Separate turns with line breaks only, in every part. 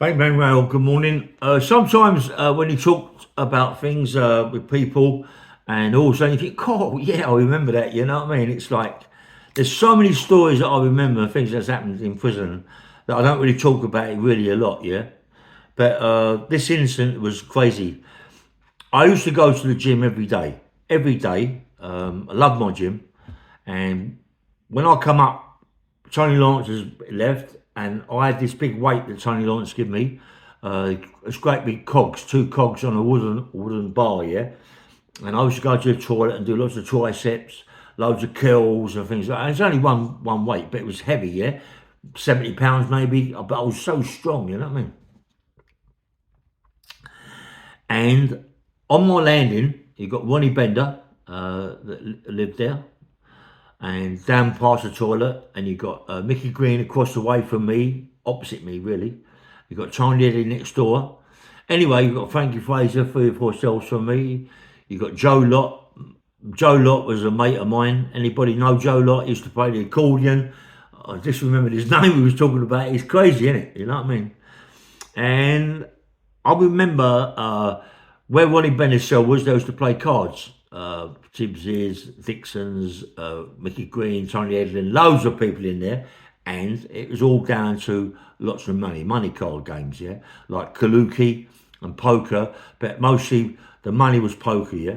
Bang bang rail. Good morning. Sometimes when you talk about things with people, and also you think, "Oh yeah, I remember that." You know what I mean? It's like there's so many stories that I remember, things that's happened in prison that I don't really talk about it really a lot. Yeah, but this incident was crazy. I used to go to the gym every day. Every day, I love my gym, and when I come up, Tony Lawrence has left, and I had this big weight that Tony Lawrence gave me. It's great big cogs, two cogs on a wooden bar, yeah. And I used to go to the toilet and do lots of triceps, loads of curls and things like that. It's only one weight, but it was heavy, yeah. 70 pounds maybe, but I was so strong, you know what I mean? And on my landing, you got Ronnie Bender that lived there, and down past the toilet, and you got Micky Green across the way from me, opposite me really. You got Tiny Eddie next door. Anyway, you got Frankie Fraser, 3 or 4 cells from me. You got Joe Lott. Joe Lott was a mate of mine. Anybody know Joe Lott? He used to play the accordion. I just remembered his name we was talking about. He's crazy, isn't it? You know what I mean? And I remember where Ronnie Bender's cell was, they used to play cards. Tibbs's, Dixon's, Micky Green, Tony Edlin, loads of people in there. And it was all down to lots of money card games, yeah? Like Kaluki and poker, but mostly the money was poker, yeah?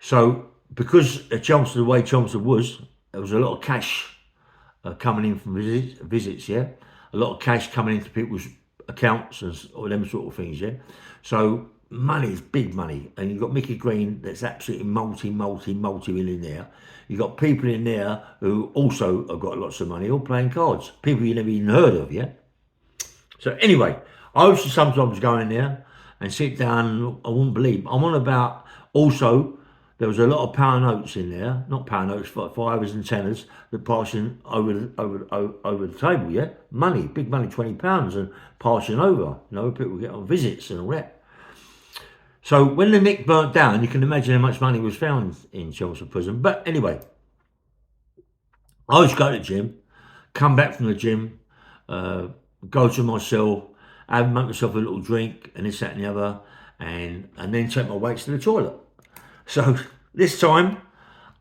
So because at Chelmsford, the way Chelmsford was, there was a lot of cash coming in from visits, yeah? A lot of cash coming into people's accounts and all them sort of things, yeah? So money is big money, and you've got Micky Green that's absolutely multi-millionaire. You've got people in there who also have got lots of money, all playing cards. People you never even heard of, yeah? So anyway, I used to sometimes go in there and sit down, and I wouldn't believe. I'm on about, also, there was a lot of pound notes in there, not pound notes, but fivers and tenors that passing over the table, yeah? Money, big money, £20 and passing over. You know, people get on visits and all that. So when the Nick burnt down, you can imagine how much money was found in Chelmsford prison. But anyway, I used to go to the gym, come back from the gym, go to my cell, make myself a little drink and this, that and the other, and then take my weights to the toilet. So this time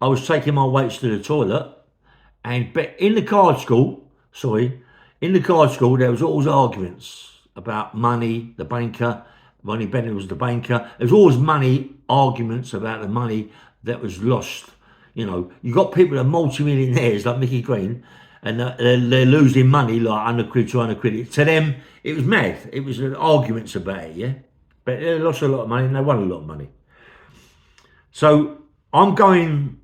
I was taking my weights to the toilet, but in the card school, there was always arguments about money, the banker. Ronnie Bender was the banker. There was always arguments about the money that was lost. You know, you got people that are multi-millionaires like Micky Green, and they're losing money like 100 quid, 200 quid. To them, it was mad. It was arguments about it, yeah? But they lost a lot of money and they won a lot of money. So I'm going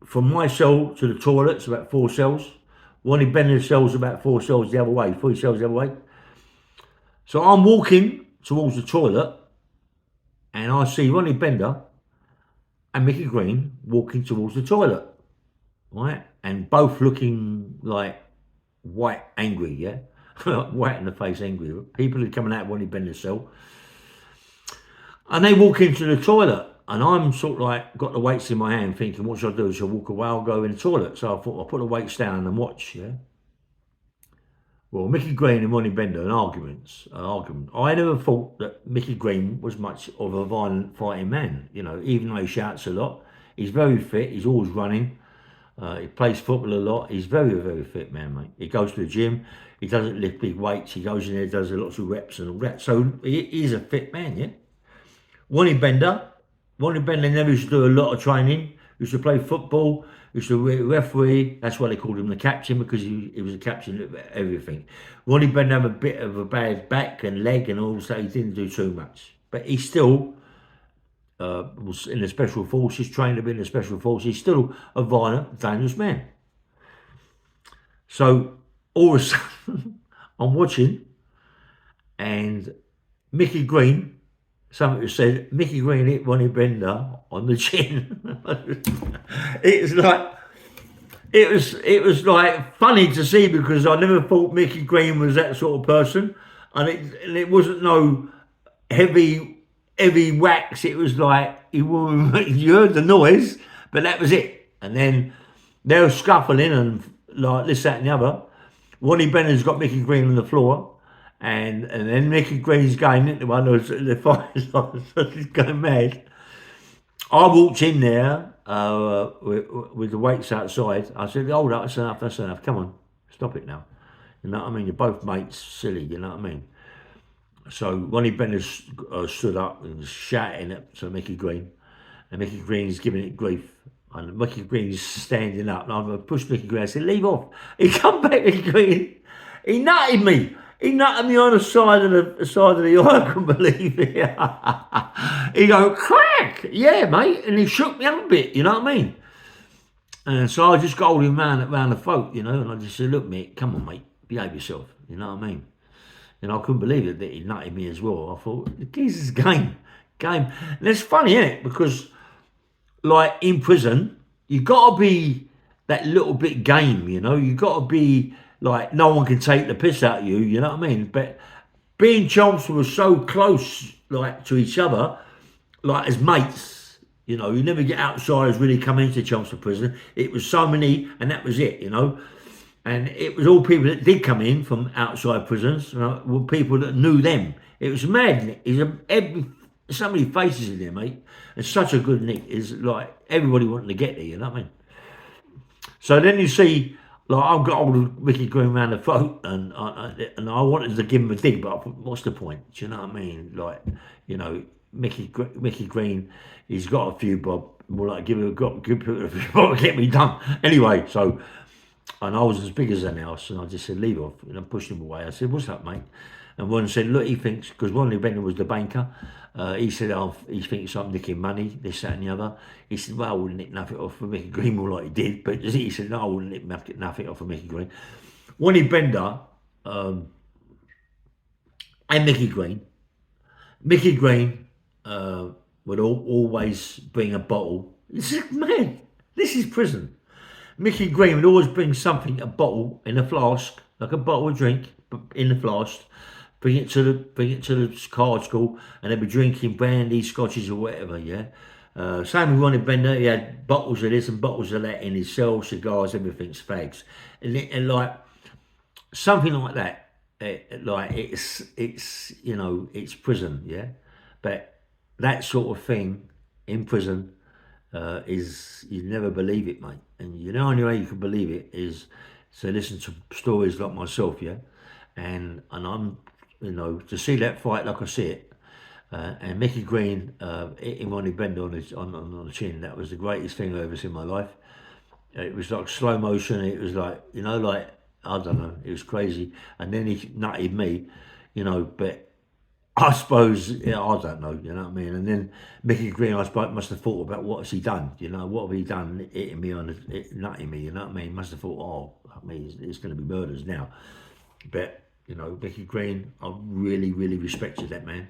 from my cell to the toilet, it's about 4 cells. Ronnie Bender's cell's about 4 cells the other way, 3 cells the other way. So I'm walking towards the toilet, and I see Ronnie Bender and Micky Green walking towards the toilet, right? And both looking like white angry, yeah? White in the face angry. People are coming out of Ronnie Bender's cell. And they walk into the toilet, and I'm sort of like, got the weights in my hand thinking, what should I do? Should I walk away or go in the toilet? So I thought I'll put the weights down and watch, yeah? Well, Micky Green and Ronnie Bender, an argument. I never thought that Micky Green was much of a violent fighting man. You know, even though he shouts a lot, he's very fit. He's always running. He plays football a lot. He's very fit man, mate. He goes to the gym. He doesn't lift big weights. He goes in there, does lots of reps and all that. So he's a fit man, yeah. Ronnie Bender never used to do a lot of training. He used to play football. He used to referee. That's why they called him the captain, because he was a captain of everything. Ronnie Bender had a bit of a bad back and leg and all, so he didn't do too much. But he still was in the special forces, trained to be in the special forces. He's still a violent, dangerous man. So all of a sudden, I'm watching, and Micky Green, somebody said, Micky Green hit Ronnie Bender on the chin. It was like funny to see, because I never thought Micky Green was that sort of person, and it wasn't no heavy whacks. It was like you heard the noise, but that was it. And then they were scuffling and like this, that, and the other. Ronnie Bender's got Micky Green on the floor, and then Micky Green's going into one of the fires. I was just going mad. I walked in there with the weights outside. I said, hold up, that's enough. Come on, stop it now. You know what I mean? You're both mates, silly, you know what I mean? So Ronnie Bender stood up and was shouting at to Micky Green, and Micky Green's giving it grief. And Micky Green's standing up, and I pushed Micky Green. I said, leave off. He come back, Micky Green. He nutted me. He nutted me on the side of the eye. I couldn't believe it. He go, crack! Yeah, mate. And he shook me up a bit, you know what I mean? And so I just got him round the throat, you know, and I just said, look, mate, come on, mate, behave yourself, you know what I mean? And I couldn't believe it that he nutted me as well. I thought, Jesus, game. And it's funny, isn't it? Because, like, in prison, you got to be that little bit game, you know? You got to be, like, no one can take the piss out of you, you know what I mean? But being Chelmsford was so close, like, to each other, like, as mates, you know, you never get outsiders really come into Chelmsford prison. It was so many, and that was it, you know? And it was all people that did come in from outside prisons, you know, were people that knew them. It was mad. So many faces in there, mate. And such a good nick. It's like everybody wanting to get there, you know what I mean? So then you see, like, I've got old Micky Green round the throat, and I wanted to give him a dig, but I thought, what's the point? Do you know what I mean? Like, you know, Micky Green, he's got a few bob. More like give people a few bob to get me done. Anyway, so. And I was as big as an house, and I just said, leave off. And I pushed him away. I said, what's up, mate? And one said, look, he thinks, because Ronnie Bender was the banker, he said, oh, he thinks I'm nicking money, this, that, and the other. He said, well, I wouldn't nick nothing off for Micky Green, more like he did. But he said, no, I wouldn't nick nothing off for Micky Green. Ronnie Bender and Micky Green would always bring a bottle. This is mad. This is prison. Micky Green would always bring something, a bottle in a flask, like a bottle of drink, in the flask. Bring it to the card school, and they'd be drinking brandy, scotches, or whatever. Yeah. Same with Ronnie Bender. He had bottles of this and bottles of that in his cell, cigars, everything's fags, and like something like that. Like it's you know, it's prison. Yeah, but that sort of thing in prison. Is you never believe it, mate. And you know, only way you can believe it is to listen to stories like myself, yeah. And I'm, you know, to see that fight like I see it, and Micky Green hitting Ronnie Bender on the chin. That was the greatest thing I've ever seen in my life. It was like slow motion. It was like, you know, like I don't know. It was crazy. And then he nutted me, you know, but. I suppose, yeah, I don't know, you know what I mean? And then Micky Green, I suppose, must have thought about what's he done, you know, what have he done hitting me nutting me, you know what I mean? He must have thought, oh, I mean, it's going to be murders now. But, you know, Micky Green, I really, really respected that man.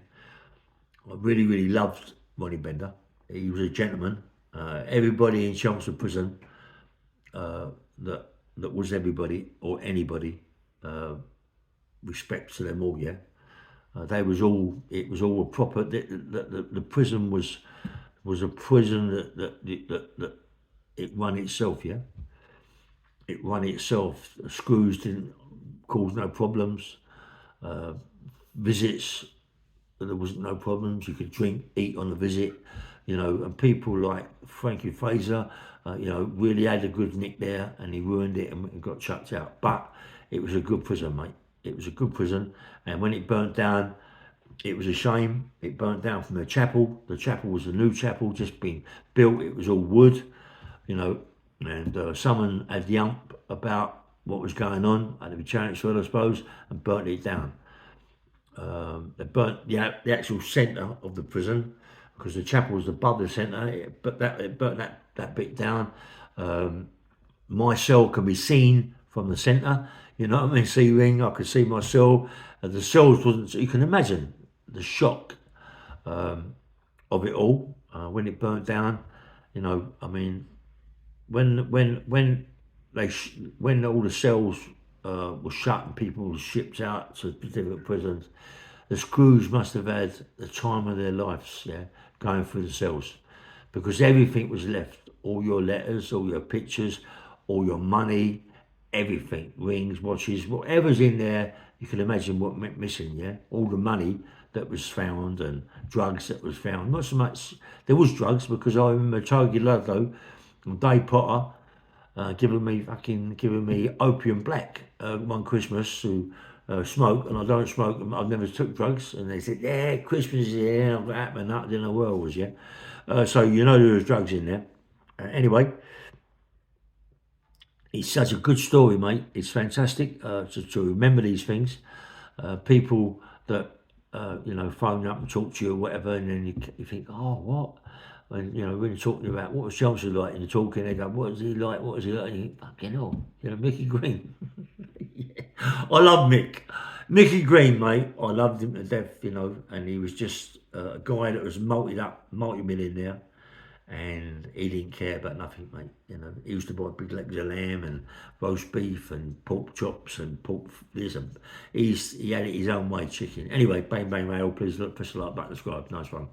I really, really loved Ronnie Bender. He was a gentleman. Everybody in Chelmsford prison, that was everybody or anybody, respect to them all, yeah. It was all a proper. The prison was a prison that it run itself. Yeah, it run itself. Screws didn't cause no problems. Visits, there was no problems. You could drink, eat on the visit. You know, and people like Frankie Fraser, you know, really had a good nick there, and he ruined it and got chucked out. But it was a good prison, mate. It was a good prison, and when it burnt down, it was a shame. It burnt down from the chapel. The chapel was a new chapel, just been built. It was all wood, you know, and someone had the ump about what was going on, had to be transferred, I suppose, and burnt it down. They burnt the actual centre of the prison, because the chapel was above the centre. It burnt that bit down. My cell can be seen from the centre. You know what I mean? C-ring, I could see my cell. The cells wasn't, you can imagine the shock of it all when it burnt down. You know, I mean, when all the cells were shut and people were shipped out to different prisons, the screws must have had the time of their lives, yeah, going through the cells, because everything was left. All your letters, all your pictures, all your money, everything, rings, watches, whatever's in there, you can imagine what went missing, yeah? All the money that was found and drugs that was found. Not so much, there was drugs because I remember Togi Ludlow and Dave Potter giving me opium black one Christmas to smoke, and I don't smoke. I never took drugs, and they said, "Yeah, Christmas is here." I'm happening. I didn't know where I was. Yeah, so you know there was drugs in there. Anyway, it's such a good story, mate. It's fantastic to remember these things. People that phone up and talk to you or whatever, and then you think, "Oh, what?" And when you're talking about what was Chelmsford like, and you're talking, they go, "What was he like? What was he like?" And you think, "Fucking hell, Micky Green." Yeah. I love Mick. Micky Green, mate. I loved him to death, and he was just a guy that was multi-millionaire, and he didn't care about nothing, mate. He used to buy big legs of lamb and roast beef and pork chops and pork this, and he had it his own way, chicken. Anyway, bang bang mail. Please look, press the like button, subscribe. Nice one.